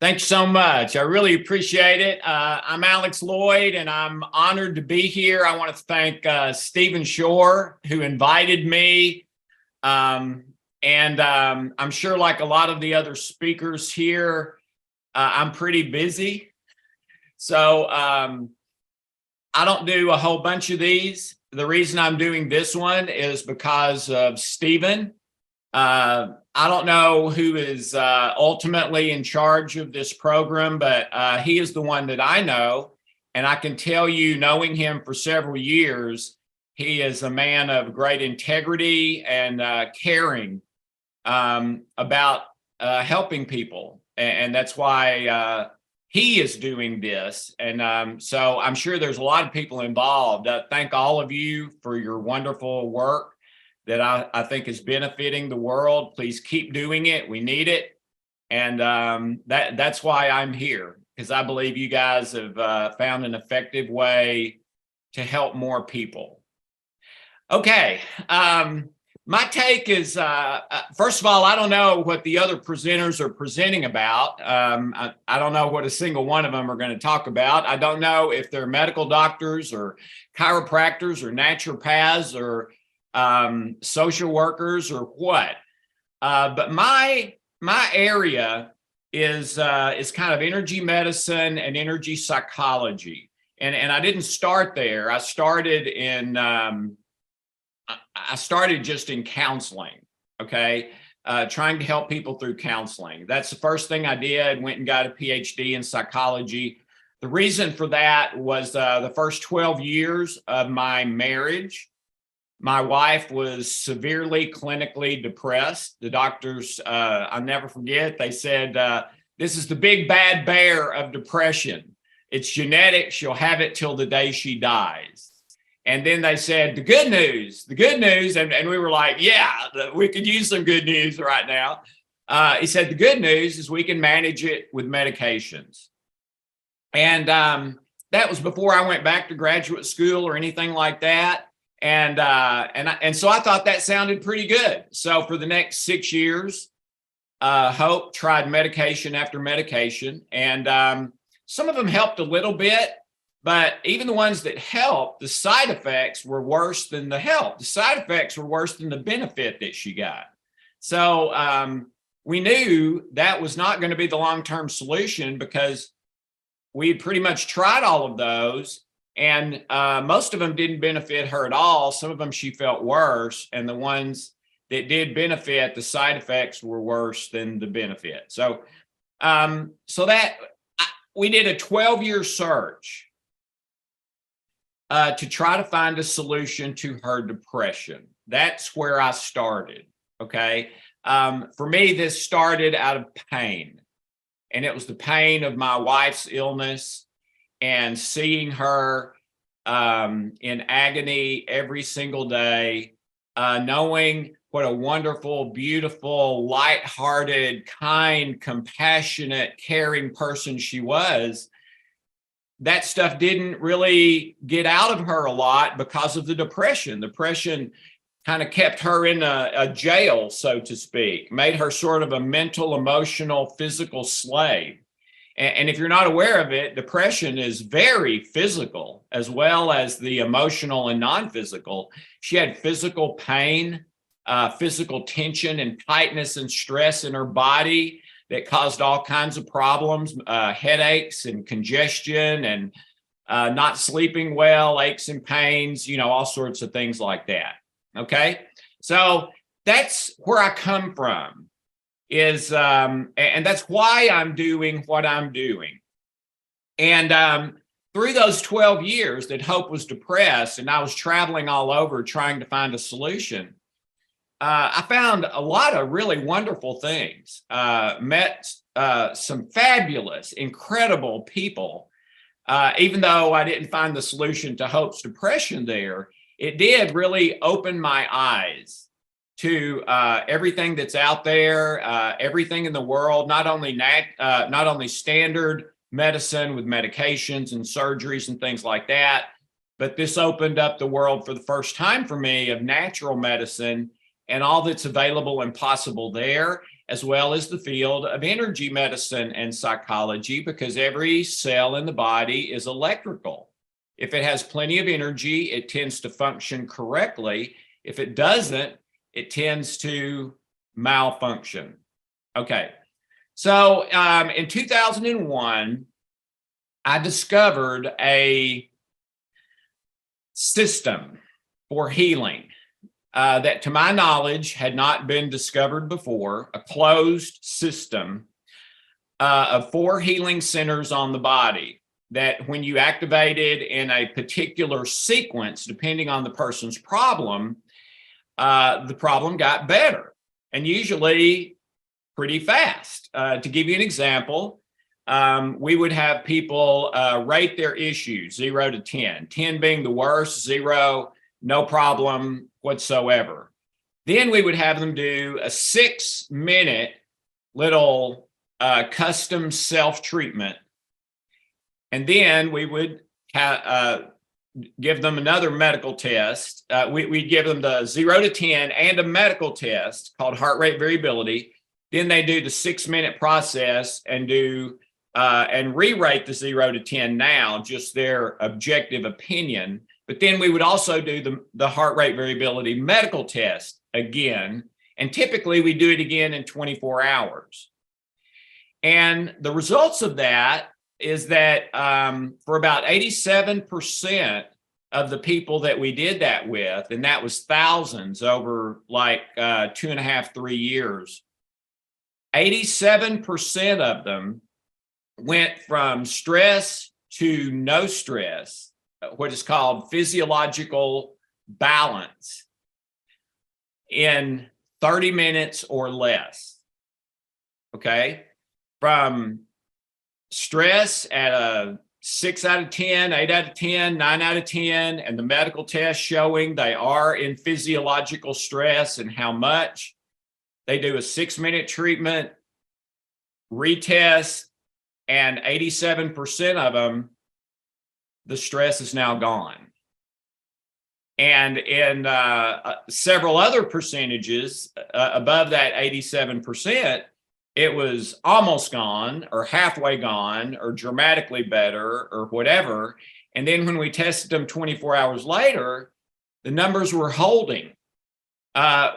Thanks so much. I really appreciate it. I'm Alex Loyd, and I'm honored to be here. I want to thank Stephen Shore, who invited me. I'm sure, like a lot of the other speakers here, I'm pretty busy. So I don't do a whole bunch of these. The reason I'm doing this one is because of Stephen. I don't know who is ultimately in charge of this program, but he is the one that I know. And I can tell you, knowing him for several years, he is a man of great integrity and caring about helping people. And that's why he is doing this. And so I'm sure there's a lot of people involved. Thank all of you for your wonderful work that I think is benefiting the world. Please keep doing it. We need it. And that's why I'm here, because I believe you guys have found an effective way to help more people. Okay. My take is, first of all, I don't know what the other presenters are presenting about. I don't know what a single one of them are going to talk about. I don't know if they're medical doctors or chiropractors or naturopaths or social workers or what. But my area is kind of energy medicine and energy psychology. And I didn't start there. I started just in counseling, okay? Trying to help people through counseling. That's the first thing I did, went and got a PhD in psychology. The reason for that was the first 12 years of my marriage, my wife was severely clinically depressed. The doctors, I'll never forget, they said, this is the big bad bear of depression. It's genetic. She'll have it till the day she dies. And then they said, the good news, and we were like, yeah, we could use some good news right now. He said, the good news is we can manage it with medications. And that was before I went back to graduate school or anything like that. And so I thought that sounded pretty good. So for the next 6 years, Hope tried medication after medication, and some of them helped a little bit. But even the ones that helped, the side effects were worse than the help. The side effects were worse than the benefit that she got. So we knew that was not going to be the long-term solution, because we had pretty much tried all of those, and most of them didn't benefit her at all. Some of them she felt worse, and the ones that did benefit, the side effects were worse than the benefit. So we did a 12-year search to try to find a solution to her depression. That's where I started, okay? For me, this started out of pain. And it was the pain of my wife's illness and seeing her in agony every single day, knowing what a wonderful, beautiful, lighthearted, kind, compassionate, caring person she was. That stuff didn't really get out of her a lot because of the depression. Depression kind of kept her in a jail, so to speak, made her sort of a mental, emotional, physical slave. And if you're not aware of it, depression is very physical, as well as the emotional and non-physical. She had physical pain, physical tension and tightness and stress in her body that caused all kinds of problems, headaches and congestion and not sleeping well, aches and pains, all sorts of things like that. Okay, so that's where I come from, and that's why I'm doing what I'm doing. And through those 12 years that Hope was depressed and I was traveling all over trying to find a solution, I found a lot of really wonderful things, met some fabulous, incredible people. Even though I didn't find the solution to Hope's depression there, it did really open my eyes to everything that's out there, everything in the world, not only standard medicine with medications and surgeries and things like that, but this opened up the world for the first time for me of natural medicine and all that's available and possible there. as well as the field of energy medicine and psychology, because every cell in the body is electrical. If it has plenty of energy, it tends to function correctly. If it doesn't, it tends to malfunction. Okay, so in 2001, I discovered a system for healing that, to my knowledge, had not been discovered before, a closed system of 4 healing centers on the body that, when you activated in a particular sequence, depending on the person's problem, the problem got better, and usually pretty fast. To give you an example, we would have people rate their issues 0 to 10, 10 being the worst, 0, no problem whatsoever. Then we would have them do a 6-minute little custom self-treatment. And then we would give them another medical test. We'd give them the 0 to 10 and a medical test called heart rate variability. Then they do the 6-minute process and do and re-rate the 0 to 10 now, just their objective opinion. But then we would also do the heart rate variability medical test again. And typically we do it again in 24 hours. And the results of that is that for about 87% of the people that we did that with, and that was thousands over like 2.5, 3 years, 87% of them went from stress to no stress, what is called physiological balance, in 30 minutes or less. Okay? From stress at a 6 out of 10, 8 out of 10, 9 out of 10, and the medical test showing they are in physiological stress and how much. They do a 6-minute treatment, retest, and 87% of them, the stress is now gone. And in several other percentages above that 87%, it was almost gone or halfway gone or dramatically better or whatever. And then when we tested them 24 hours later, the numbers were holding.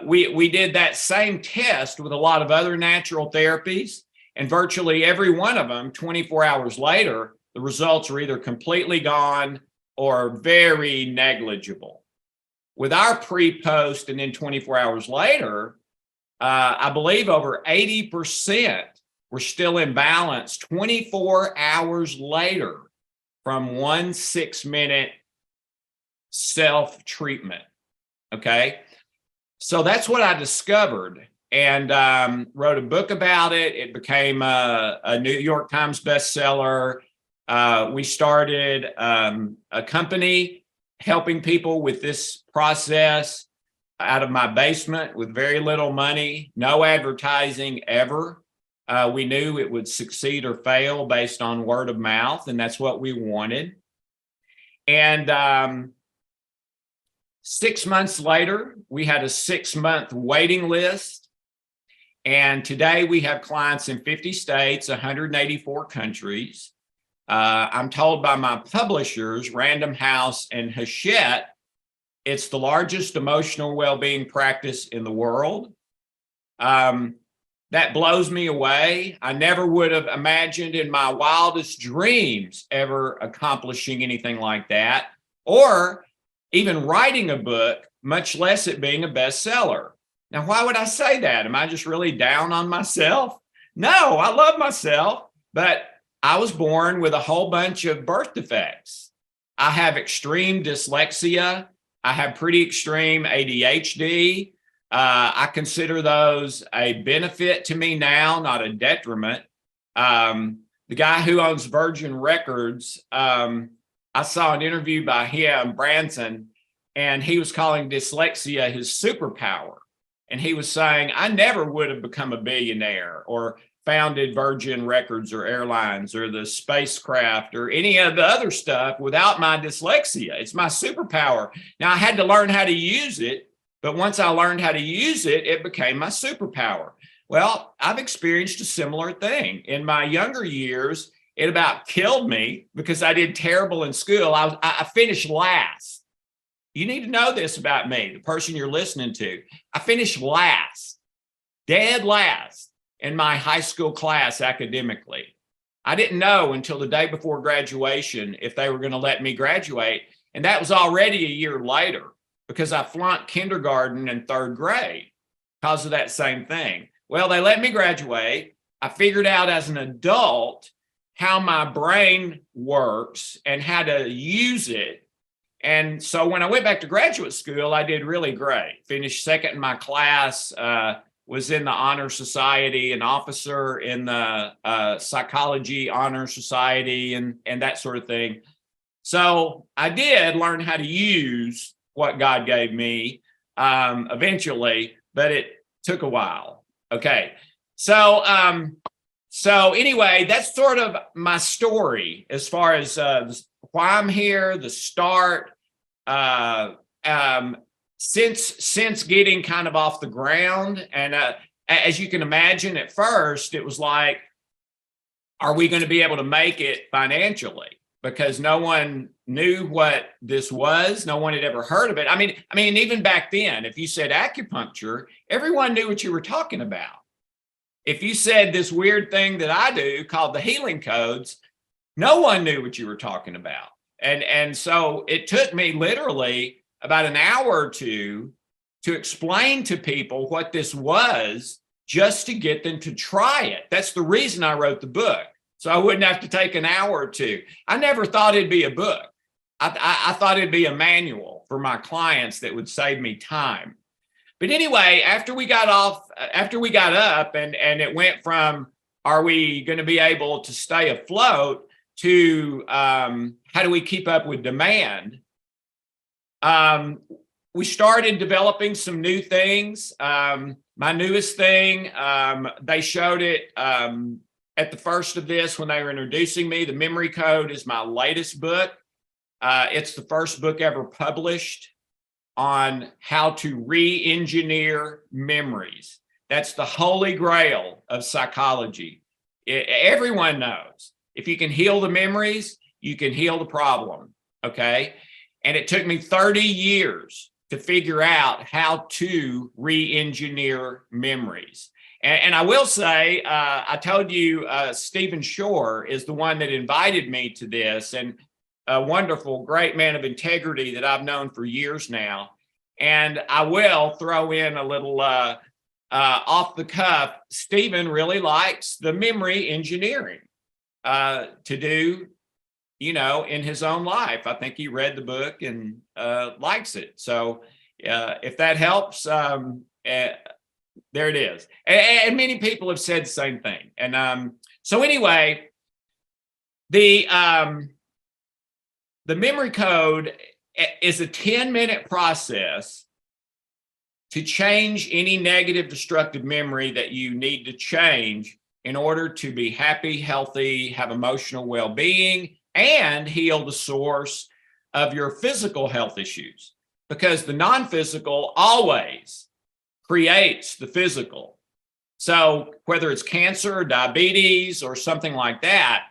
We did that same test with a lot of other natural therapies, and virtually every one of them, 24 hours later, the results were either completely gone or very negligible. With our pre-post and then 24 hours later, I believe over 80% were still in balance 24 hours later from one 6-minute self-treatment. Okay. So that's what I discovered, and wrote a book about it. It became a New York Times bestseller. We started a company helping people with this process out of my basement with very little money, no advertising ever. We knew it would succeed or fail based on word of mouth, and that's what we wanted. And 6 months later, we had a 6-month waiting list. And today we have clients in 50 states, 184 countries. I'm told by my publishers, Random House and Hachette, it's the largest emotional well-being practice in the world. That blows me away. I never would have imagined in my wildest dreams ever accomplishing anything like that, or even writing a book, much less it being a bestseller. Now, why would I say that? Am I just really down on myself? No, I love myself, but I was born with a whole bunch of birth defects. I have extreme dyslexia. I have pretty extreme ADHD. I consider those a benefit to me now, not a detriment. The guy who owns Virgin Records, I saw an interview by him, Branson, and he was calling dyslexia his superpower. And he was saying, I never would have become a billionaire or founded Virgin Records or airlines or the spacecraft or any of the other stuff without my dyslexia. It's my superpower. Now, I had to learn how to use it, but once I learned how to use it, it became my superpower. Well, I've experienced a similar thing. In my younger years, it about killed me because I did terrible in school. I finished last. You need to know this about me, the person you're listening to. I finished last, dead last in my high school class academically. I didn't know until the day before graduation if they were going to let me graduate. And that was already a year later because I flunked kindergarten and third grade because of that same thing. Well, they let me graduate. I figured out as an adult how my brain works and how to use it. And so when I went back to graduate school, I did really great. Finished second in my class, was in the Honor Society, an officer in the Psychology Honor Society and that sort of thing. So I did learn how to use what God gave me eventually, but it took a while. Okay. So anyway, that's sort of my story as far as why I'm here, the start, since getting kind of off the ground. And as you can imagine, at first, it was like, are we going to be able to make it financially? Because no one knew what this was. No one had ever heard of it. I mean, even back then, if you said acupuncture, everyone knew what you were talking about. If you said this weird thing that I do called the healing codes, no one knew what you were talking about. And so it took me literally about an hour or two to explain to people what this was just to get them to try it. That's the reason I wrote the book. So I wouldn't have to take an hour or two. I never thought it'd be a book. I thought it'd be a manual for my clients that would save me time. But anyway, after we got up and it went from, are we going to be able to stay afloat to how do we keep up with demand? We started developing some new things. My newest thing, they showed it at the first of this when they were introducing me. The Memory Code is my latest book. It's the first book ever published on how to re-engineer memories. That's the holy grail of psychology. Everyone knows if you can heal the memories, you can heal the problem, okay? And it took me 30 years to figure out how to re-engineer memories. And I will say, I told you Stephen Shore is the one that invited me to this, and a wonderful, great man of integrity that I've known for years now. And I will throw in a little off the cuff. Stephen really likes the memory engineering to do, in his own life. I think he read the book and likes it. So if that helps, there it is. And many people have said the same thing. And so anyway, the Memory Code is a 10-minute process to change any negative, destructive memory that you need to change in order to be happy, healthy, have emotional well-being, and heal the source of your physical health issues. Because the non-physical always creates the physical. So whether it's cancer or diabetes or something like that,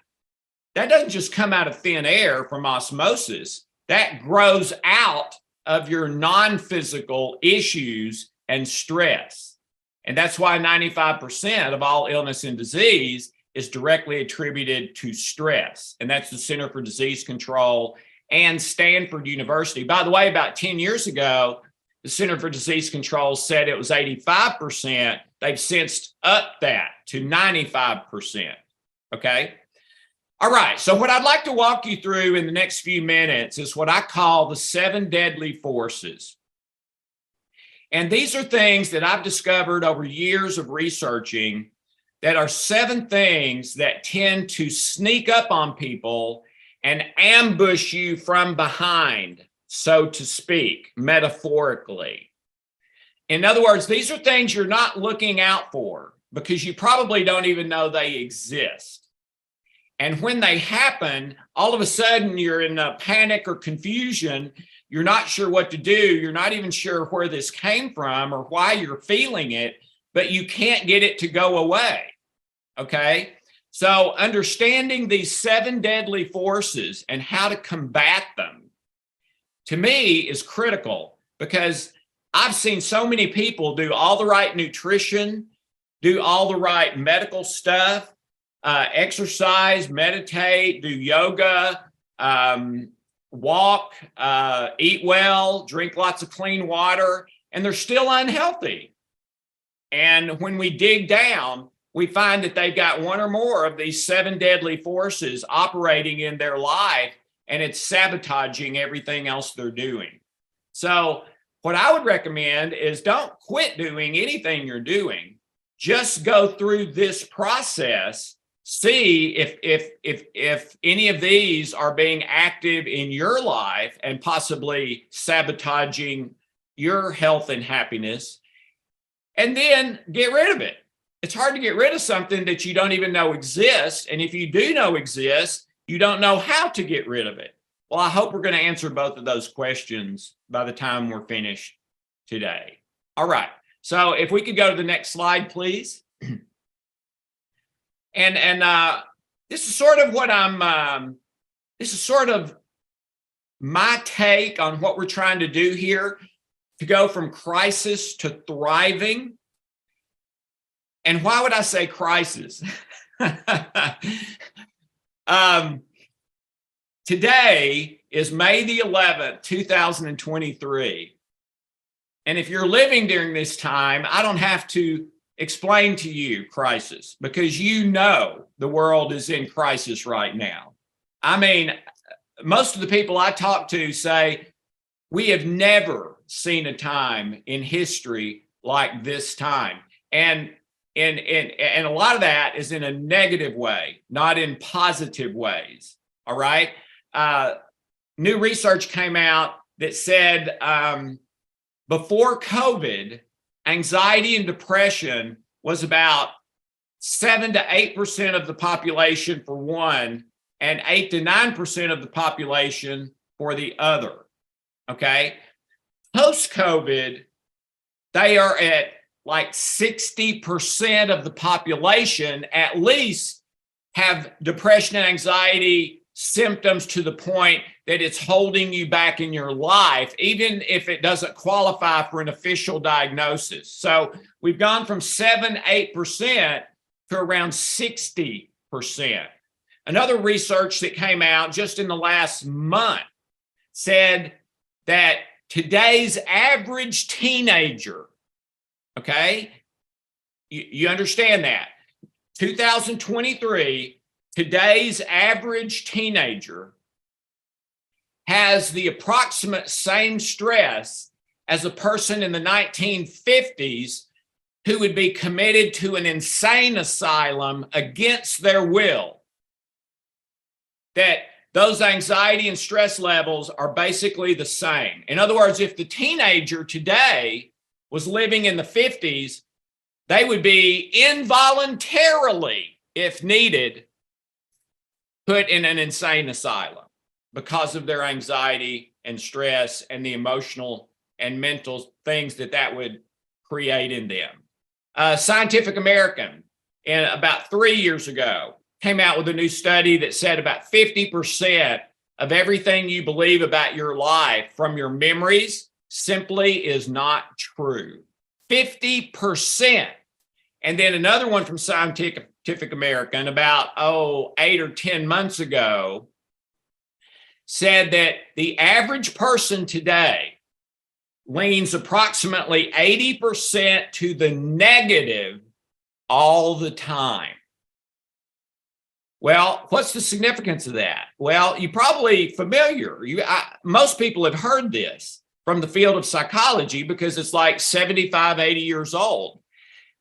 that doesn't just come out of thin air from osmosis. That grows out of your non-physical issues and stress. And that's why 95% of all illness and disease is directly attributed to stress. And that's the Center for Disease Control and Stanford University. By the way, about 10 years ago, the Center for Disease Control said it was 85%. They've since upped that to 95%. Okay. All right. So what I'd like to walk you through in the next few minutes is what I call the 7 deadly forces. And these are things that I've discovered over years of researching that are 7 things that tend to sneak up on people and ambush you from behind, so to speak, metaphorically. In other words, these are things you're not looking out for because you probably don't even know they exist. And when they happen, all of a sudden you're in a panic or confusion. You're not sure what to do. You're not even sure where this came from or why you're feeling it, but you can't get it to go away. Okay. So understanding these 7 deadly forces and how to combat them, to me, is critical, because I've seen so many people do all the right nutrition, do all the right medical stuff, exercise, meditate, do yoga, walk, eat well, drink lots of clean water, and they're still unhealthy. And when we dig down, we find that they've got one or more of these 7 deadly forces operating in their life, and it's sabotaging everything else they're doing. So what I would recommend is don't quit doing anything you're doing. Just go through this process, see if any of these are being active in your life and possibly sabotaging your health and happiness, and then get rid of it. It's hard to get rid of something that you don't even know exists. And if you do know exists, you don't know how to get rid of it. Well, I hope we're going to answer both of those questions by the time we're finished today. All right. So if we could go to the next slide, please. And this is sort of what this is sort of my take on what we're trying to do here, to go from crisis to thriving. And why would I say crisis? Today is May the 11th, 2023. And if you're living during this time, I don't have to explain to you crisis, because you know the world is in crisis right now. I mean, most of the people I talk to say, we have never seen a time in history like this time. And a lot of that is in a negative way, not in positive ways. All right. New research came out that said before COVID, anxiety and depression was about 7 to 8% of the population for one, and 8 to 9% of the population for the other. Okay. Post-COVID, they are at like 60% of the population at least have depression and anxiety symptoms to the point that it's holding you back in your life, even if it doesn't qualify for an official diagnosis. So we've gone from 7-8% to around 60%. Another research that came out just in the last month said that today's average teenager, okay, you understand that, 2023, today's average teenager has the approximate same stress as a person in the 1950s who would be committed to an insane asylum against their will. That those anxiety and stress levels are basically the same. In other words, if the teenager today was living in the 50s, they would be involuntarily, if needed, put in an insane asylum because of their anxiety and stress and the emotional and mental things that would create in them. Scientific American, about 3 years ago, came out with a new study that said about 50% of everything you believe about your life from your memories simply is not true. 50%. And then another one from Scientific American about 8 or 10 months ago said that the average person today leans approximately 80% to the negative all the time. Well, what's the significance of that? Well, you're probably familiar. Most people have heard this from the field of psychology because it's like 75, 80 years old.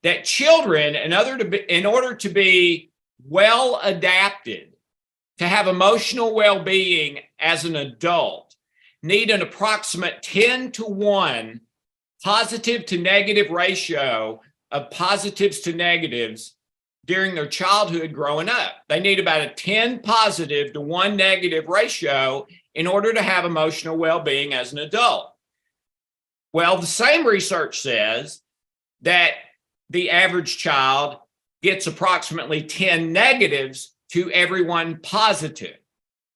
That children, in order to be well adapted, to have emotional well-being as an adult, need an approximate 10-to-1 positive to negative ratio of positives to negatives during their childhood growing up. They need about a 10 positive to 1 negative ratio in order to have emotional well-being as an adult. Well, the same research says that the average child gets approximately 10 negatives to every one positive.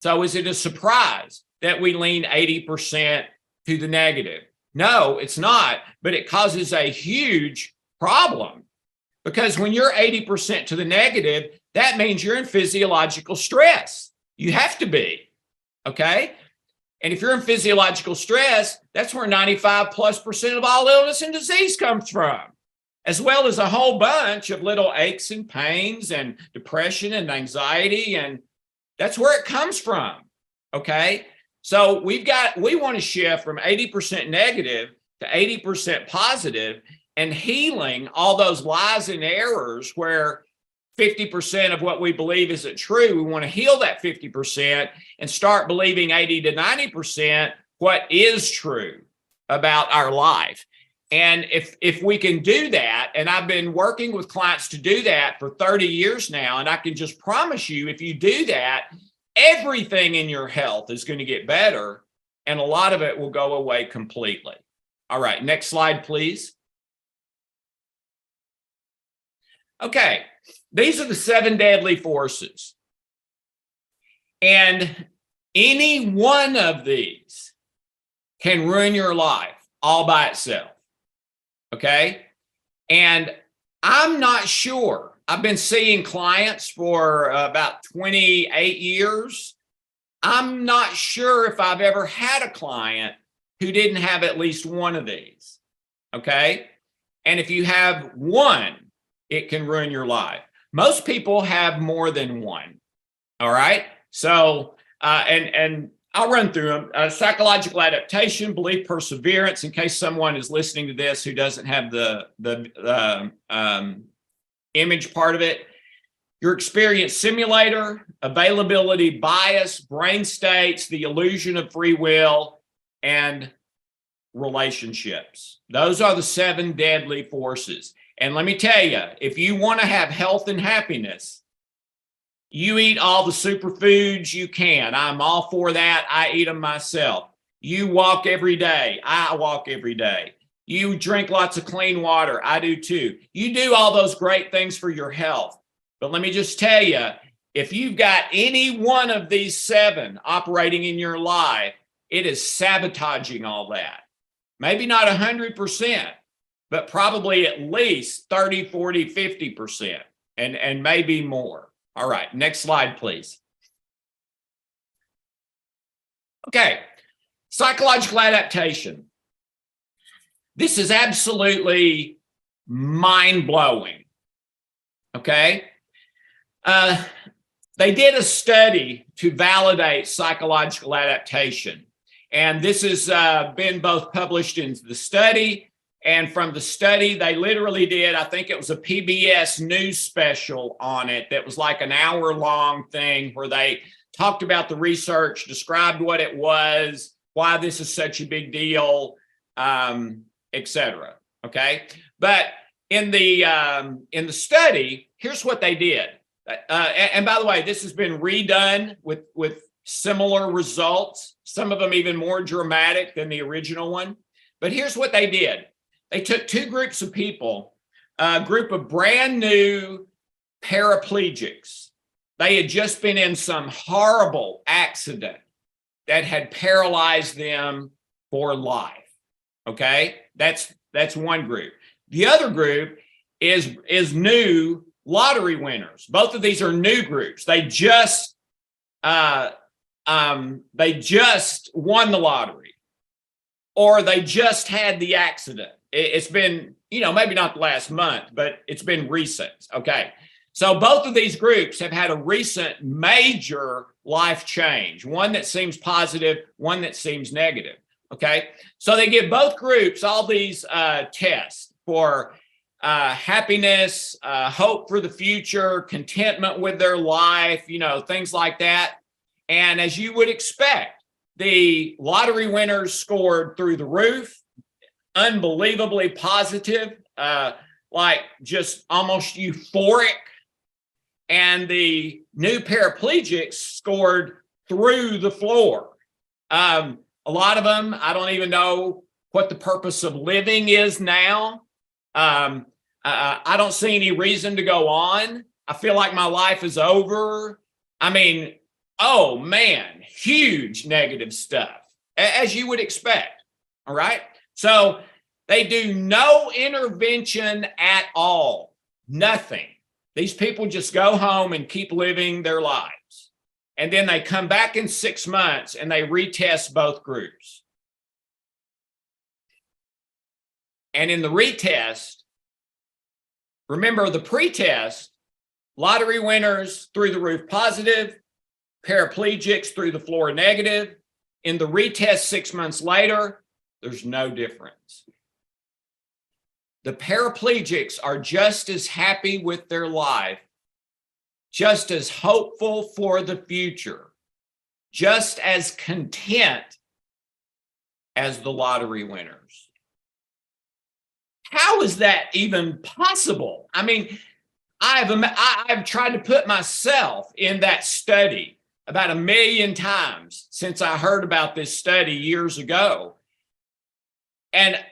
So is it a surprise that we lean 80% to the negative? No, it's not, but it causes a huge problem, because when you're 80% to the negative, that means you're in physiological stress. You have to be, okay? And if you're in physiological stress, that's where 95+% of all illness and disease comes from, as well as a whole bunch of little aches and pains and depression and anxiety. And that's where it comes from, okay? So we want to shift from 80% negative to 80% positive, and healing all those lies and errors where 50% of what we believe isn't true. We want to heal that 50% and start believing 80 to 90% what is true about our life. And if we can do that, and I've been working with clients to do that for 30 years now, and I can just promise you, if you do that, everything in your health is going to get better, and a lot of it will go away completely. All right, next slide, please. Okay, these are the 7 deadly forces. And any one of these can ruin your life all by itself. Okay? And I'm not sure. I've been seeing clients for about 28 years. I'm not sure if I've ever had a client who didn't have at least one of these. Okay? And if you have one, it can ruin your life. Most people have more than one. All right. So, and I'll run through them. Psychological adaptation, belief, perseverance, in case someone is listening to this who doesn't have the image part of it. Your experience simulator, availability bias, brain states, the illusion of free will, and relationships. Those are the 7 deadly forces. And let me tell you, if you want to have health and happiness, you eat all the superfoods you can. I'm all for that. I eat them myself. You walk every day. I walk every day. You drink lots of clean water. I do too. You do all those great things for your health. But let me just tell you, if you've got any one of these 7 operating in your life, it is sabotaging all that. Maybe not 100%. But probably at least 30, 40, 50%, and maybe more. All right, next slide, please. Okay, psychological adaptation. This is absolutely mind-blowing, okay? They did a study to validate psychological adaptation, and this has been both published in the study. And from the study, they literally did, I think it was a PBS news special on it that was like an hour-long thing where they talked about the research, described what it was, why this is such a big deal, etc. Okay, but in the study, here's what they did. And by the way, this has been redone with similar results, some of them even more dramatic than the original one. But here's what they did. They took 2 groups of people, a group of brand new paraplegics. They had just been in some horrible accident that had paralyzed them for life. Okay, that's one group. The other group is new lottery winners. Both of these are new groups. They just won the lottery, or they just had the accident. It's been, maybe not the last month, but it's been recent. Okay. So both of these groups have had a recent major life change, one that seems positive, one that seems negative. Okay. So they give both groups all these tests for happiness, hope for the future, contentment with their life, things like that. And as you would expect, the lottery winners scored through the roof. Unbelievably positive, like just almost euphoric. And the new paraplegics scored through the floor. A lot of them, I don't even know what the purpose of living is now. I don't see any reason to go on. I feel like my life is over. I mean, oh man, huge negative stuff, as you would expect. All right. So they do no intervention at all, nothing. These people just go home and keep living their lives. And then they come back in 6 months and they retest both groups. And in the retest, remember the pretest, lottery winners through the roof positive, paraplegics through the floor negative. In the retest 6 months later, there's no difference. The paraplegics are just as happy with their life, just as hopeful for the future, just as content as the lottery winners. How is that even possible? I mean, I've tried to put myself in that study about 1 million times since I heard about this study years ago. And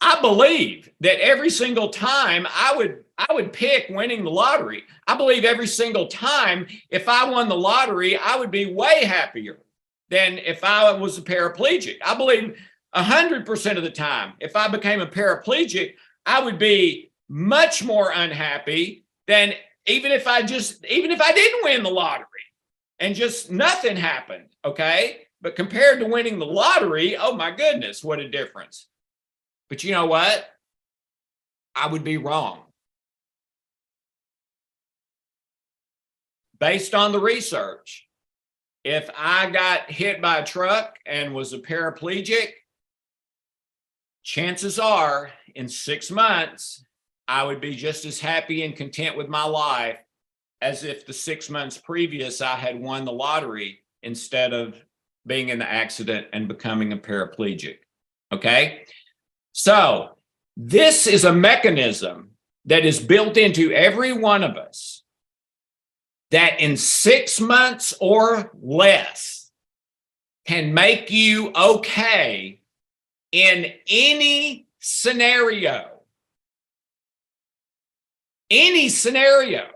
I believe that every single time I would pick winning the lottery. I believe every single time if I won the lottery, I would be way happier than if I was a paraplegic. I believe 100% of the time, if I became a paraplegic, I would be much more unhappy than even if I didn't win the lottery and just nothing happened. Okay. But compared to winning the lottery, oh my goodness, what a difference. But you know what? I would be wrong. Based on the research, if I got hit by a truck and was a paraplegic, chances are in 6 months, I would be just as happy and content with my life as if the 6 months previous I had won the lottery instead of being in the accident and becoming a paraplegic. Okay? So this is a mechanism that is built into every one of us that in 6 months or less can make you okay in any scenario. Any scenario,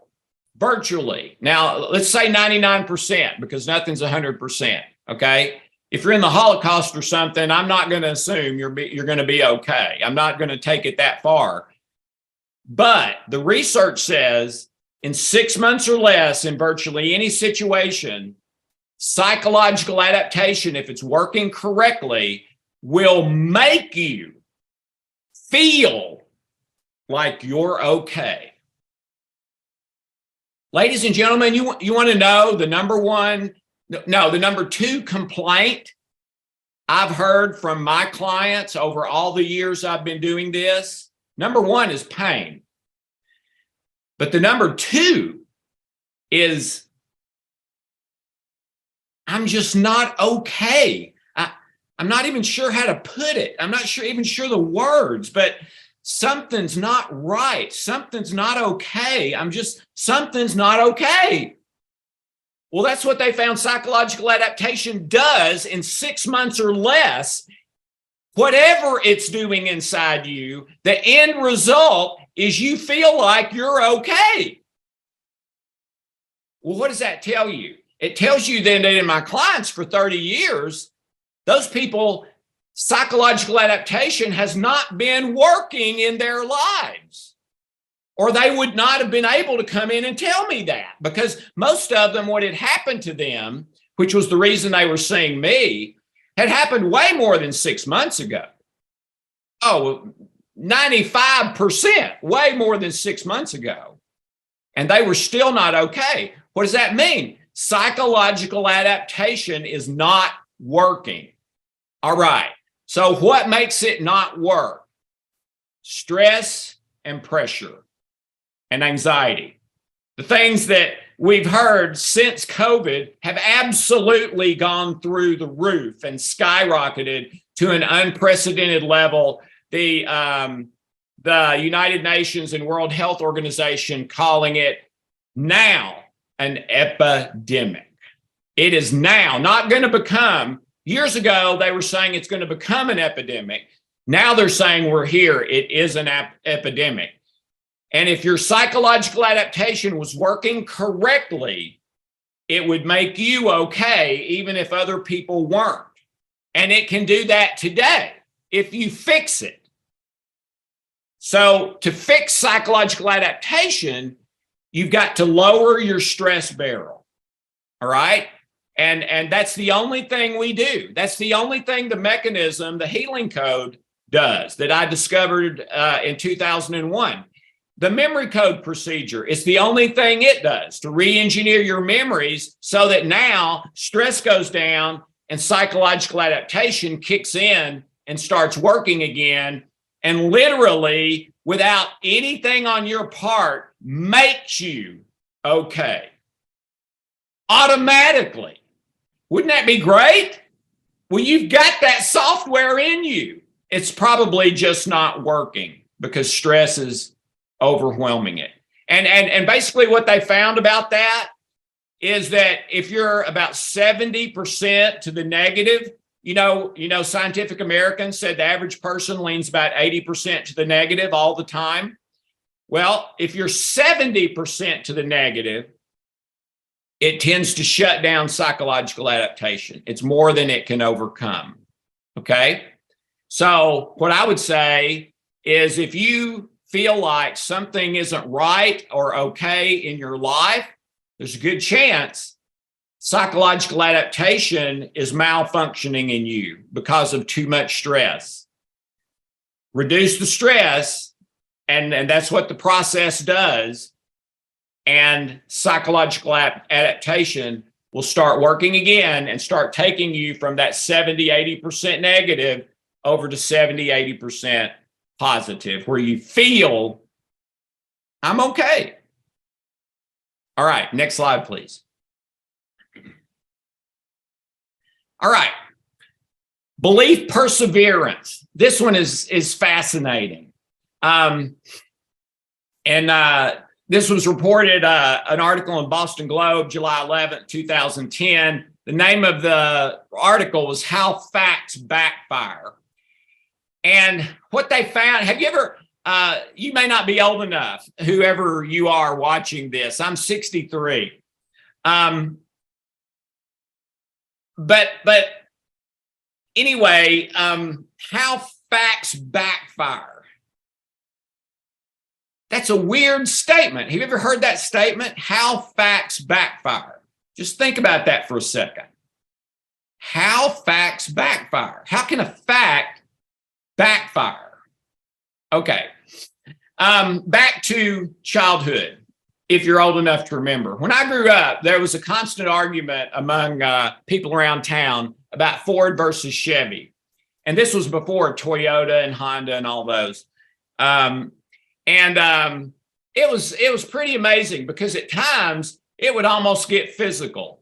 virtually. Now, let's say 99% because nothing's 100%, okay? If you're in the Holocaust or something, I'm not going to assume you're going to be okay. I'm not going to take it that far. But the research says in 6 months or less, in virtually any situation, psychological adaptation, if it's working correctly, will make you feel like you're okay. Ladies and gentlemen, you want to know the number 2 complaint I've heard from my clients over all the years I've been doing this? Number 1 is pain. But the number 2 is, I'm just not okay. I'm not even sure how to put it. I'm not even sure the words, but something's not right. Something's not okay. Something's not okay. Well, that's what they found psychological adaptation does in 6 months or less. Whatever it's doing inside you, the end result is you feel like you're okay. Well, what does that tell you? It tells you then that in my clients for 30 years, those people, psychological adaptation has not been working in their lives. Or they would not have been able to come in and tell me that, because most of them, what had happened to them, which was the reason they were seeing me, had happened way more than 6 months ago. Oh, 95%, way more than 6 months ago. And they were still not okay. What does that mean? Psychological adaptation is not working. All right. So what makes it not work? Stress and pressure and anxiety. The things that we've heard since COVID have absolutely gone through the roof and skyrocketed to an unprecedented level. The United Nations and World Health Organization calling it now an epidemic. It is now not going to become. Years ago, they were saying it's going to become an epidemic. Now they're saying we're here. It is an epidemic. And if your psychological adaptation was working correctly, it would make you okay, even if other people weren't. And it can do that today if you fix it. So to fix psychological adaptation, you've got to lower your stress barrel. All right. And that's the only thing we do. That's the only thing the mechanism, the healing code does that I discovered in 2001. The memory code procedure is the only thing it does to re-engineer your memories so that now stress goes down and psychological adaptation kicks in and starts working again, and literally without anything on your part makes you okay. Automatically. Wouldn't that be great? Well, you've got that software in you. It's probably just not working because stress is overwhelming it. And basically what they found about that is that if you're about 70% to the negative, you know, Scientific American said the average person leans about 80% to the negative all the time. Well, if you're 70% to the negative, it tends to shut down psychological adaptation. It's more than it can overcome. Okay. So what I would say is if you feel like something isn't right or okay in your life, there's a good chance psychological adaptation is malfunctioning in you because of too much stress. Reduce the stress, and that's what the process does. And psychological adaptation will start working again and start taking you from that 70, 80% negative over to 70, 80% positive, where you feel, I'm okay. All right, next slide, please. All right, belief perseverance. This one is fascinating. This was reported, an article in Boston Globe, July 11th, 2010. The name of the article was How Facts Backfire. And what they found, have you ever, you may not be old enough, whoever you are watching this. I'm 63. But anyway, how facts backfire. That's a weird statement. Have you ever heard that statement? How facts backfire. Just think about that for a second. How facts backfire. How can a fact backfire? Okay. Back to childhood, if you're old enough to remember. When I grew up, there was a constant argument among people around town about Ford versus Chevy. And this was before Toyota and Honda and all those. It was pretty amazing because at times it would almost get physical.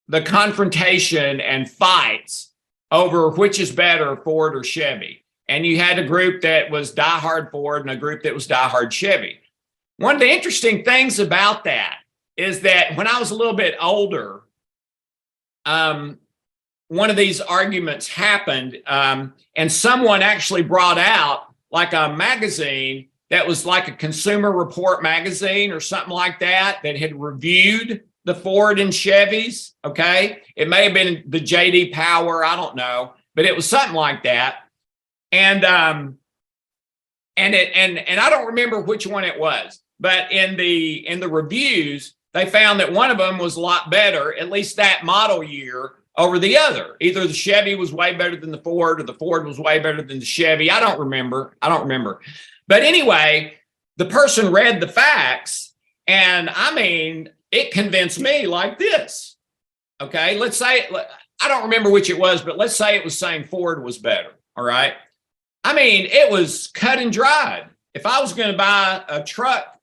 The confrontation and fights over which is better, Ford or Chevy. And you had a group that was diehard Ford and a group that was diehard Chevy. One of the interesting things about that is that when I was a little bit older, one of these arguments happened, and someone actually brought out like a magazine that was like a Consumer Report magazine or something like that had reviewed the Ford and Chevys. Okay. It may have been the JD Power. I don't know, but it was something like that. And I don't remember which one it was, but in the reviews, they found that one of them was a lot better, at least that model year, over the other. Either the Chevy was way better than the Ford or the Ford was way better than the Chevy. I don't remember. But anyway, the person read the facts, and I mean, it convinced me like this. Okay, let's say, I don't remember which it was, but let's say it was saying Ford was better. All right. I mean, it was cut and dried. If I was going to buy a truck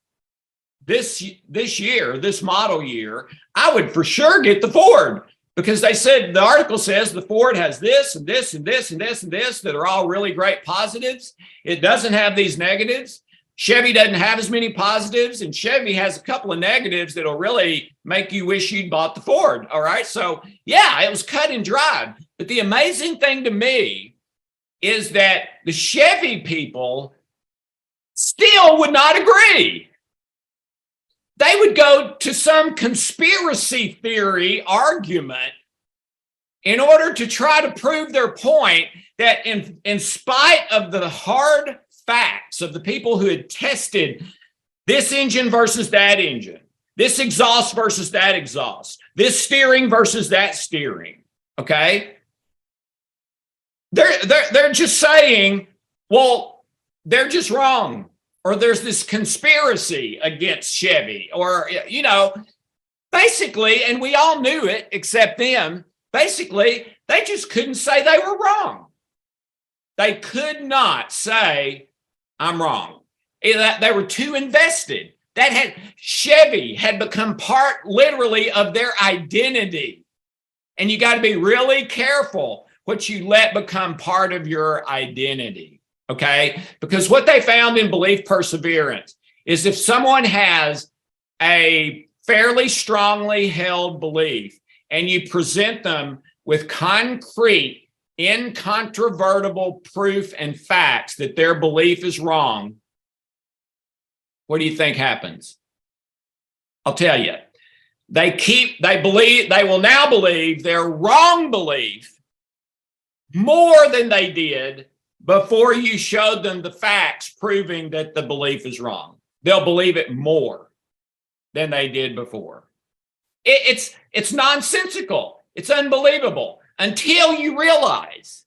this year, this model year, I would for sure get the Ford, because they said, the article says the Ford has this and this and this and this and this that are all really great positives. It doesn't have these negatives. Chevy doesn't have as many positives, and Chevy has a couple of negatives that'll really make you wish you'd bought the Ford. All right. So yeah, it was cut and dried. But the amazing thing to me is that the Chevy people still would not agree. They would go to some conspiracy theory argument in order to try to prove their point that in spite of the hard facts of the people who had tested this engine versus that engine, this exhaust versus that exhaust, this steering versus that steering, okay? They're just saying, well, they're just wrong, or there's this conspiracy against Chevy, or, you know, basically, and we all knew it except them, basically, they just couldn't say they were wrong. They could not say, I'm wrong. They were too invested. Chevy had become part literally of their identity. And you got to be really careful what you let become part of your identity, okay? Because what they found in belief perseverance is if someone has a fairly strongly held belief and you present them with concrete, incontrovertible proof and facts that their belief is wrong, what do you think happens? I'll tell you. They will now believe their wrong belief more than they did before you showed them the facts proving that the belief is wrong. They'll believe it more than they did before. It's nonsensical. It's unbelievable until you realize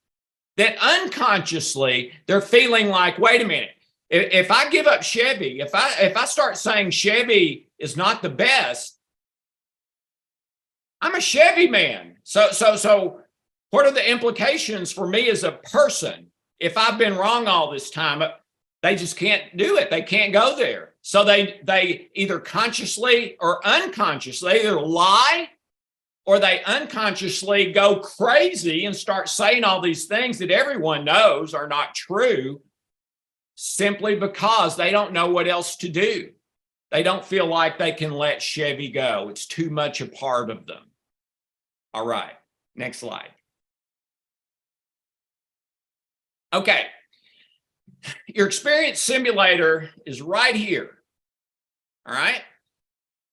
that unconsciously they're feeling like, wait a minute, if I give up Chevy, if I start saying Chevy is not the best, I'm a Chevy man. So what are the implications for me as a person? If I've been wrong all this time, they just can't do it. They can't go there. So they either consciously or unconsciously either lie or they unconsciously go crazy and start saying all these things that everyone knows are not true simply because they don't know what else to do. They don't feel like they can let Chevy go. It's too much a part of them. All right, next slide. Okay, your experience simulator is right here. All right,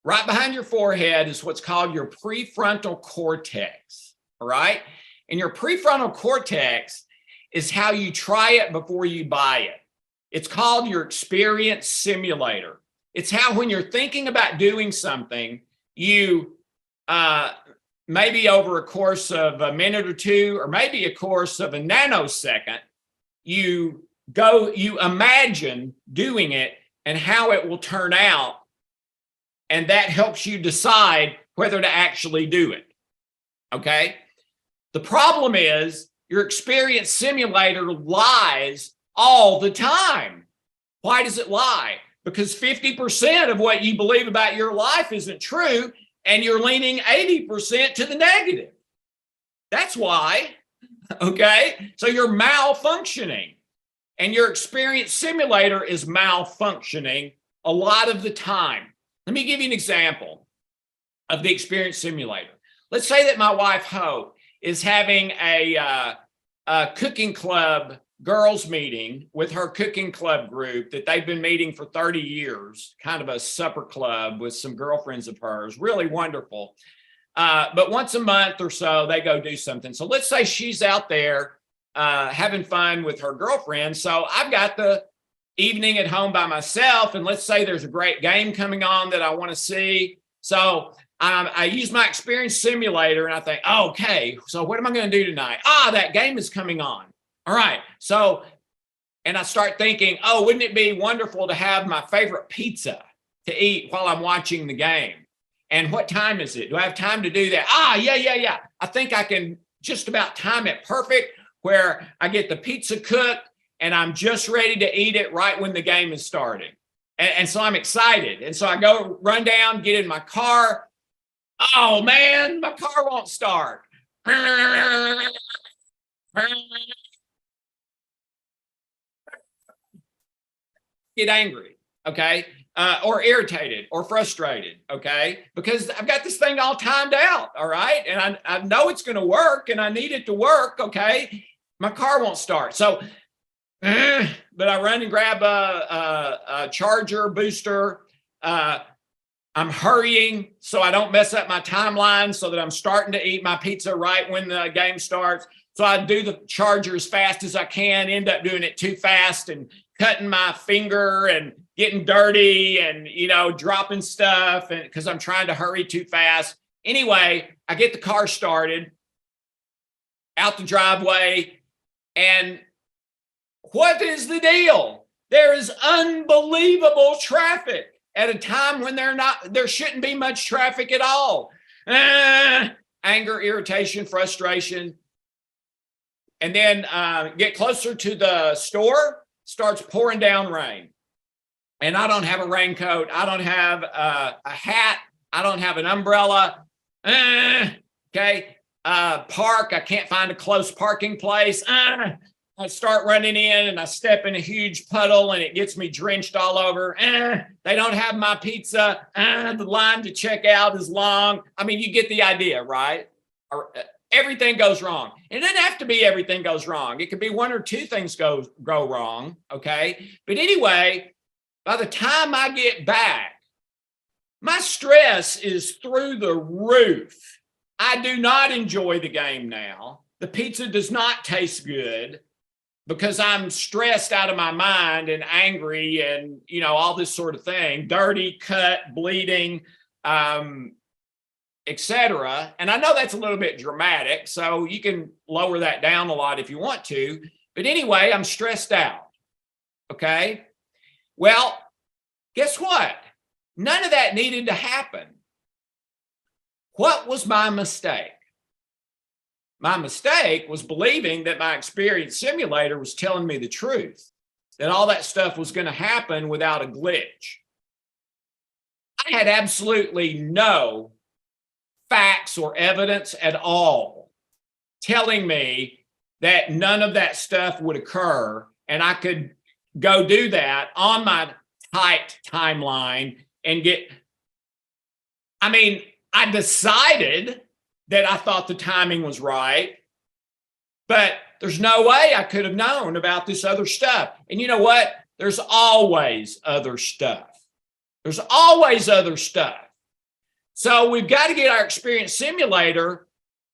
right behind your forehead is what's called your prefrontal cortex. All right, and your prefrontal cortex is how you try it before you buy it. It's called your experience simulator. It's how when you're thinking about doing something, you maybe over a course of a minute or two, or maybe a course of a nanosecond, you imagine doing it and how it will turn out. And that helps you decide whether to actually do it. Okay? The problem is your experience simulator lies all the time. Why does it lie? Because 50% of what you believe about your life isn't true, and you're leaning 80% to the negative. That's why. Okay? So you're malfunctioning, and your experience simulator is malfunctioning a lot of the time. Let me give you an example of the experience simulator. Let's say that my wife, Hope, is having a cooking club girls meeting with her cooking club group that they've been meeting for 30 years, kind of a supper club with some girlfriends of hers, really wonderful. But once a month or so, they go do something. So let's say she's out there having fun with her girlfriend. So I've got the evening at home by myself, and let's say there's a great game coming on that I want to see. So I use my experience simulator and I think, oh, okay, so what am I going to do tonight? That game is coming on. All right. So, and I start thinking, oh, wouldn't it be wonderful to have my favorite pizza to eat while I'm watching the game? And what time is it? Do I have time to do that? Yeah. I think I can just about time it perfect where I get the pizza cooked and I'm just ready to eat it right when the game is starting. And so I'm excited. And so I go run down, get in my car. Oh man, my car won't start. Get angry, okay? Or irritated or frustrated, okay? Because I've got this thing all timed out, all right? And I know it's going to work and I need it to work, okay? My car won't start. So, but but I run and grab a charger booster. I'm hurrying so I don't mess up my timeline so that I'm starting to eat my pizza right when the game starts. So I do the charger as fast as I can, end up doing it too fast and cutting my finger and getting dirty and, dropping stuff and because I'm trying to hurry too fast. Anyway, I get the car started out the driveway, and what is the deal? There is unbelievable traffic at a time when there shouldn't be much traffic at all. Anger, irritation, frustration. And then get closer to the store, starts pouring down rain. And I don't have a raincoat. I don't have a hat. I don't have an umbrella. Okay. Park. I can't find a close parking place. I start running in and I step in a huge puddle and it gets me drenched all over. They don't have my pizza. The line to check out is long. I mean, you get the idea, right? Everything goes wrong. It doesn't have to be everything goes wrong. It could be one or two things go wrong, okay? But anyway, by the time I get back, my stress is through the roof. I do not enjoy the game now. The pizza does not taste good because I'm stressed out of my mind and angry and, all this sort of thing, dirty, cut, bleeding, etc. And I know that's a little bit dramatic, so you can lower that down a lot if you want to. But anyway, I'm stressed out. Okay. Well, guess what? None of that needed to happen. What was my mistake? My mistake was believing that my experience simulator was telling me the truth, that all that stuff was going to happen without a glitch. I had absolutely no facts or evidence at all telling me that none of that stuff would occur and I could go do that on my tight timeline and I decided that I thought the timing was right, but there's no way I could have known about this other stuff. And you know what? There's always other stuff. There's always other stuff. So we've got to get our experience simulator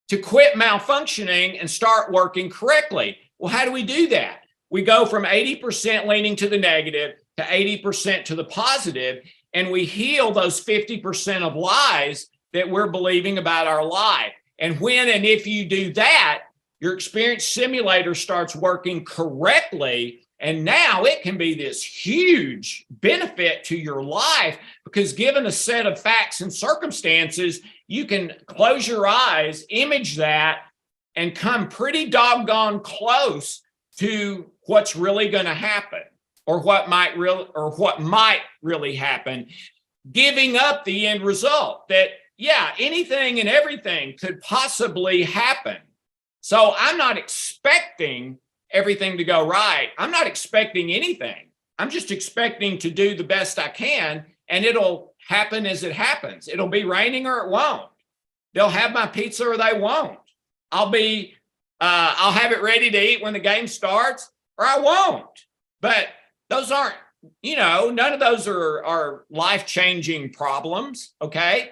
to quit malfunctioning and start working correctly. Well, how do we do that? We go from 80% leaning to the negative to 80% to the positive, and we heal those 50% of lies that we're believing about our life. And when and if you do that, your experience simulator starts working correctly. And now it can be this huge benefit to your life because given a set of facts and circumstances, you can close your eyes, image that, and come pretty doggone close to what's really going to happen or what might really happen, giving up the end result that, yeah, anything and everything could possibly happen. So I'm not expecting everything to go right. I'm not expecting anything. I'm just expecting to do the best I can, and it'll happen as it happens. It'll be raining or it won't. They'll have my pizza or they won't. I'll have it ready to eat when the game starts or I won't. But those aren't, none of those are life-changing problems, okay?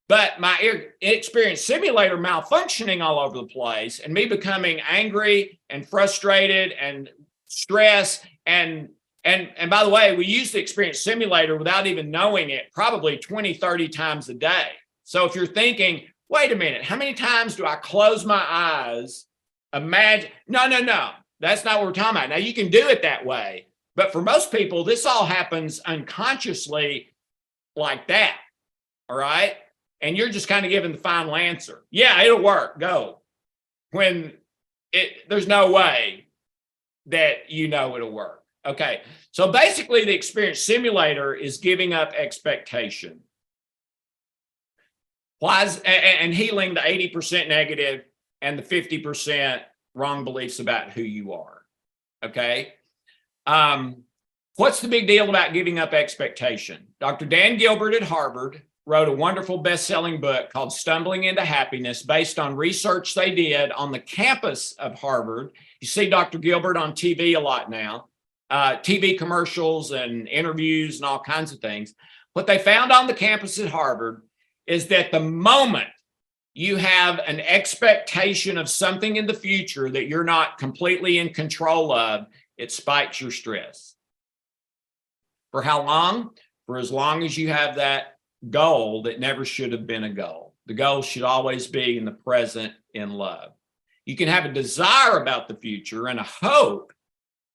But my experience simulator malfunctioning all over the place and me becoming angry and frustrated and stressed and by the way, we use the experience simulator without even knowing it probably 20, 30 times a day. So if you're thinking, wait a minute, how many times do I close my eyes? Imagine, no, that's not what we're talking about. Now you can do it that way, but for most people, this all happens unconsciously like that, all right? And you're just kind of giving the final answer. Yeah, it'll work. Go. When there's no way that it'll work. Okay. So basically the experience simulator is giving up expectation. And healing the 80% negative and the 50% wrong beliefs about who you are. Okay. What's the big deal about giving up expectation? Dr. Dan Gilbert at Harvard wrote a wonderful best-selling book called Stumbling into Happiness based on research they did on the campus of Harvard. You see Dr. Gilbert on TV a lot now. TV commercials and interviews and all kinds of things. What they found on the campus at Harvard is that the moment you have an expectation of something in the future that you're not completely in control of, it spikes your stress. For how long? For as long as you have that goal that never should have been a goal. The goal should always be in the present in love. You can have a desire about the future and a hope,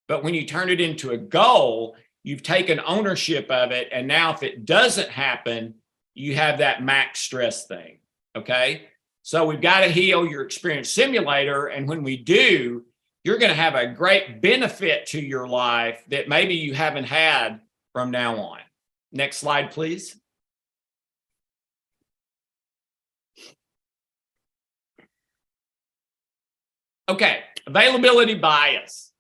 but when you turn it into a goal, you've taken ownership of it. And now if it doesn't happen, you have that max stress thing, okay? So we've got to heal your experience simulator. And when we do, you're going to have a great benefit to your life that maybe you haven't had from now on. Next slide, please. Okay, availability bias.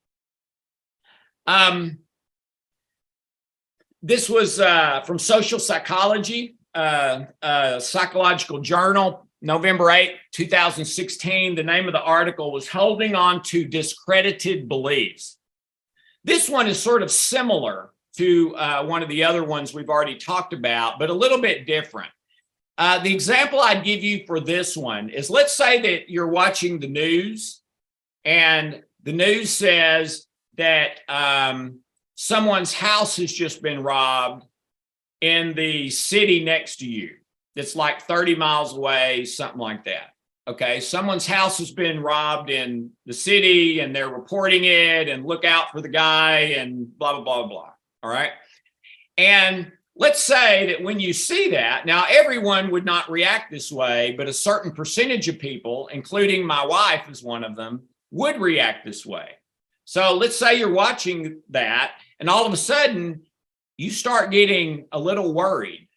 This was from Social Psychology, Psychological Journal, November 8, 2016. The name of the article was Holding On to Discredited Beliefs. This one is sort of similar to one of the other ones we've already talked about, but a little bit different. The example I'd give you for this one is, let's say that you're watching the news and the news says that someone's house has just been robbed in the city next to you. It's like 30 miles away, something like that. Okay, someone's house has been robbed in the city and they're reporting it, and look out for the guy and blah, blah, blah, blah. All right. And let's say that when you see that, now everyone would not react this way, but a certain percentage of people, including my wife is one of them, would react this way. So let's say you're watching that and all of a sudden you start getting a little worried,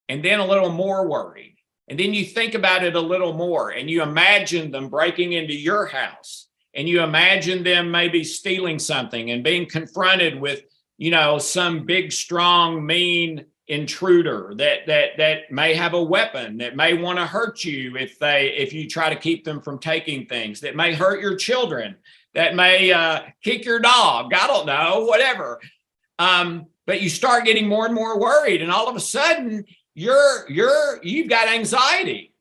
and then a little more worried. And then you think about it a little more and you imagine them breaking into your house, and you imagine them maybe stealing something and being confronted with, you know, some big, strong, mean intruder that may have a weapon, that may want to hurt you if you try to keep them from taking things, that may hurt your children, that may kick your dog. I don't know, whatever. But you start getting more and more worried, and all of a sudden you've got anxiety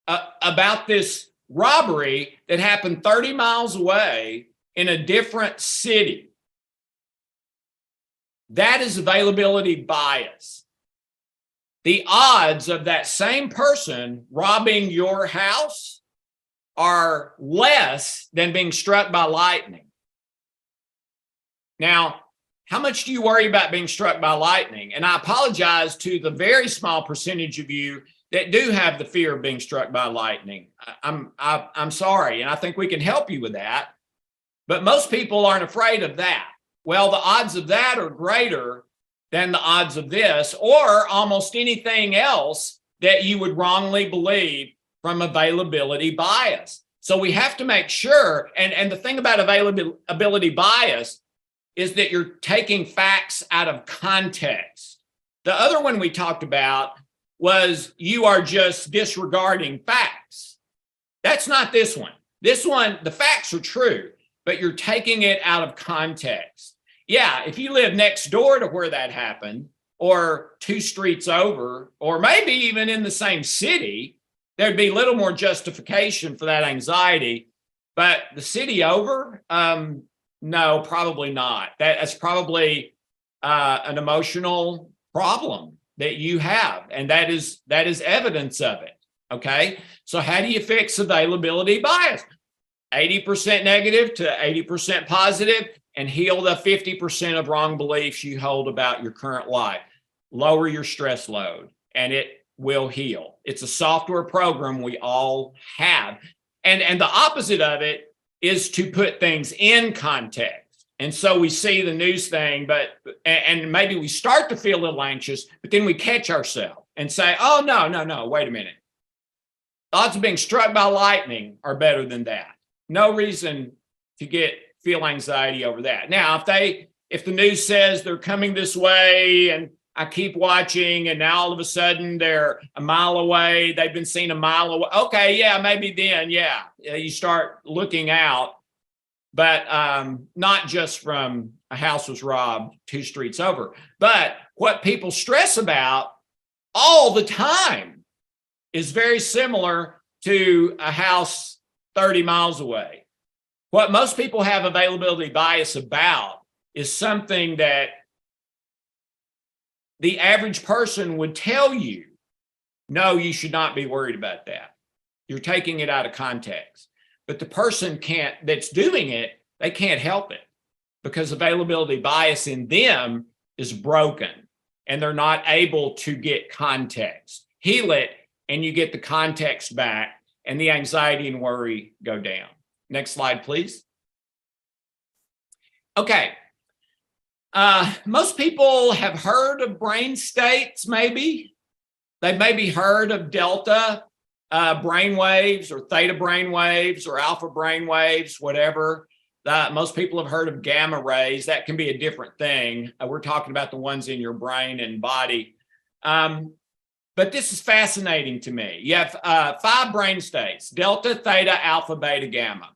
about this robbery that happened 30 miles away in a different city. That is availability bias. The odds of that same person robbing your house are less than being struck by lightning. Now, how much do you worry about being struck by lightning? And I apologize to the very small percentage of you that do have the fear of being struck by lightning. I'm sorry, and I think we can help you with that. But most people aren't afraid of that. Well, the odds of that are greater than the odds of this, or almost anything else that you would wrongly believe from availability bias. So we have to make sure, and the thing about availability bias is that you're taking facts out of context. The other one we talked about was you are just disregarding facts. That's not this one. This one, the facts are true, but you're taking it out of context. Yeah, if you live next door to where that happened, or 2 streets over, or maybe even in the same city, there'd be little more justification for that anxiety. But the city over, no, probably not. That's probably an emotional problem that you have, and that is evidence of it. Okay, so how do you fix availability bias? 80% negative to 80% positive, and heal the 50% of wrong beliefs you hold about your current life. Lower your stress load, and it will heal. It's a software program we all have. And the opposite of it is to put things in context. And so we see the news thing, and maybe we start to feel a little anxious, but then we catch ourselves and say, oh, no, wait a minute. Odds of being struck by lightning are better than that. No reason to feel anxiety over that. Now, if the news says they're coming this way, and I keep watching, and now all of a sudden they're a mile away, they've been seen a mile away. Okay, yeah, maybe then, yeah, you start looking out. but not just from a house was robbed 2 streets over. But what people stress about all the time is very similar to a house 30 miles away. What most people have availability bias about is something that the average person would tell you, no, you should not be worried about that. You're taking it out of context. But the person that's doing it, they can't help it because availability bias in them is broken and they're not able to get context. Heal it and you get the context back and the anxiety and worry go down. Next slide, please. Okay. Most people have heard of brain states, maybe. They've maybe heard of delta brain waves or theta brain waves or alpha brain waves, whatever. Most people have heard of gamma rays. That can be a different thing. We're talking about the ones in your brain and body. But this is fascinating to me. You have 5 brain states: delta, theta, alpha, beta, gamma.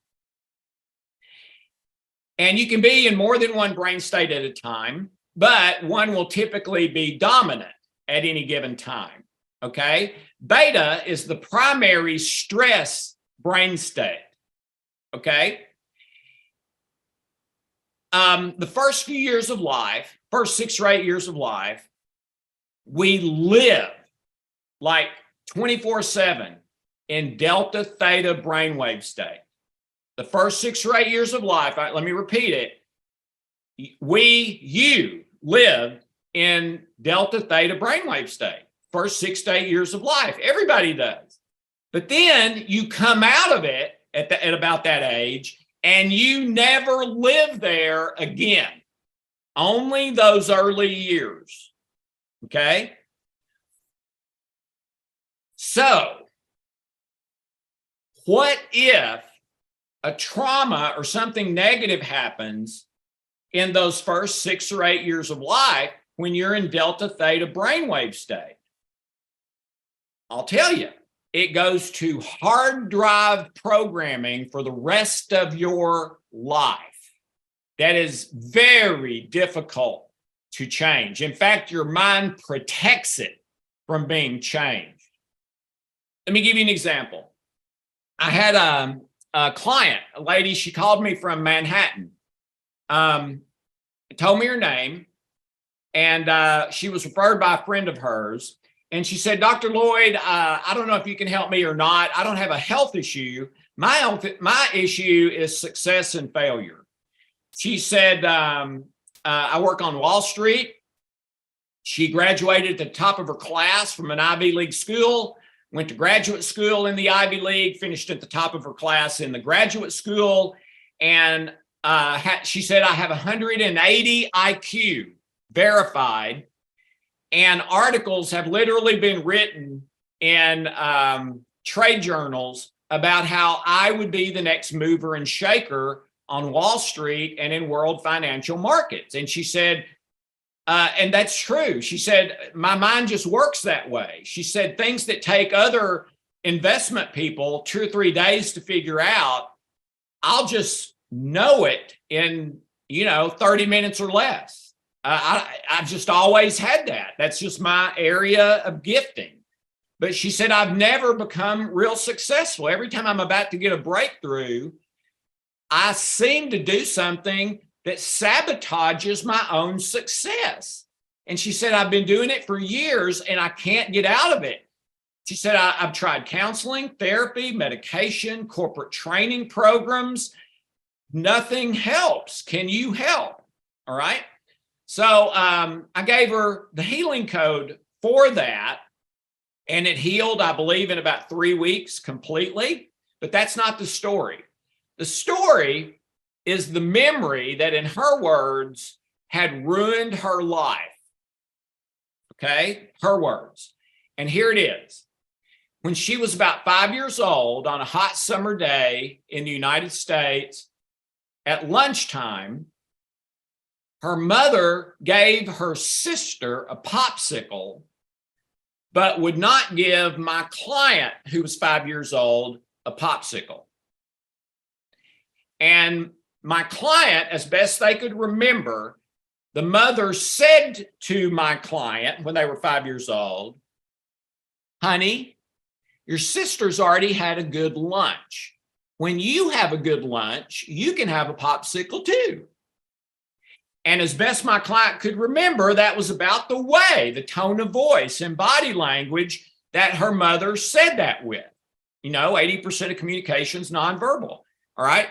And you can be in more than one brain state at a time, but one will typically be dominant at any given time, okay? Beta is the primary stress brain state, okay? The first few years of life, first 6 or 8 years of life, we live like 24/7 in delta theta brainwave state. The first 6 or 8 years of life, let me repeat it. You live in delta theta brainwave state. First 6 to 8 years of life, everybody does. But then you come out of it at about that age, and you never live there again. Only those early years. Okay? So, what if a trauma or something negative happens in those first 6 or 8 years of life when you're in delta theta brainwave state? I'll tell you, it goes to hard drive programming for the rest of your life. That is very difficult to change. In fact, your mind protects it from being changed. Let me give you an example. I had a client, a lady, she called me from Manhattan, told me her name, and she was referred by a friend of hers. And she said, Dr. Loyd, I don't know if you can help me or not. I don't have a health issue. My issue is success and failure. She said, I work on Wall Street. She graduated at the top of her class from an Ivy League school, went to graduate school in the Ivy League, finished at the top of her class in the graduate school. And she said, I have 180 IQ verified. And articles have literally been written in trade journals about how I would be the next mover and shaker on Wall Street and in world financial markets. And she said, and that's true. She said, my mind just works that way. She said, things that take other investment people 2 or 3 days to figure out, I'll just know it in, 30 minutes or less. I've just always had that. That's just my area of gifting. But she said, I've never become real successful. Every time I'm about to get a breakthrough, I seem to do something that sabotages my own success. And she said, I've been doing it for years and I can't get out of it. She said, I've tried counseling, therapy, medication, corporate training programs. Nothing helps. Can you help? All right. So I gave her the healing code for that, and it healed, I believe, in about 3 weeks completely. But that's not the story. The story is the memory that, in her words, had ruined her life. Okay, her words. And here it is. When she was about 5 years old on a hot summer day in the United States, at lunchtime, her mother gave her sister a popsicle, but would not give my client, who was 5 years old, a popsicle. And my client, as best they could remember, the mother said to my client when they were 5 years old, honey, your sister's already had a good lunch. When you have a good lunch, you can have a popsicle too. And as best my client could remember, that was about the way, the tone of voice and body language that her mother said that with. 80% of communication is nonverbal. All right.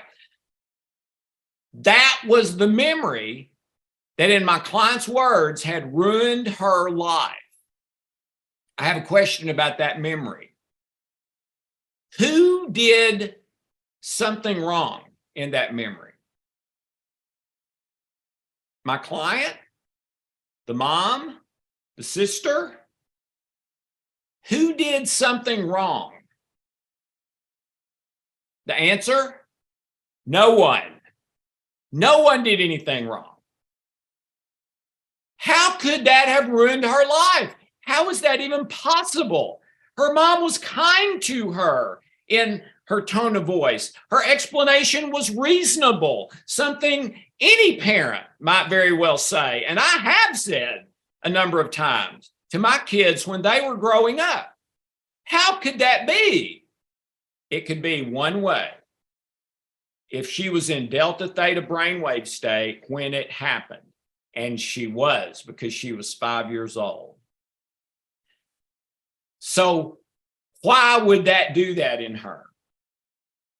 That was the memory that, in my client's words, had ruined her life. I have a question about that memory. Who did something wrong in that memory? My client, the mom, the sister? Who did something wrong? The answer, no one. No one did anything wrong. How could that have ruined her life? How is that even possible? Her mom was kind to her in her tone of voice. Her explanation was reasonable, something any parent might very well say. And I have said a number of times to my kids when they were growing up. How could that be? It could be one way. If she was in delta theta brainwave state when it happened, and she was, because she was 5 years old. So why would that do that in her?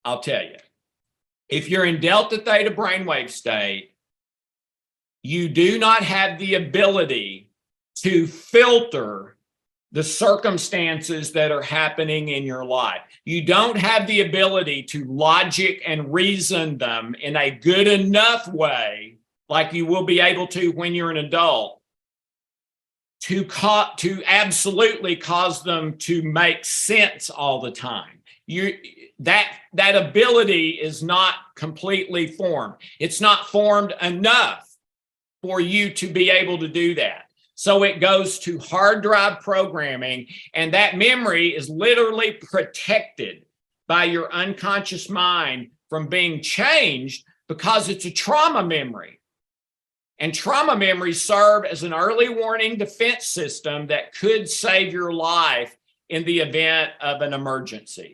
I'll tell you. If you're in delta theta brainwave state, you do not have the ability to filter the circumstances that are happening in your life. You don't have the ability to logic and reason them in a good enough way, like you will be able to when you're an adult, to absolutely cause them to make sense all the time. That ability is not completely formed. It's not formed enough for you to be able to do that. So it goes to hard drive programming, and that memory is literally protected by your unconscious mind from being changed because it's a trauma memory. And trauma memories serve as an early warning defense system that could save your life in the event of an emergency.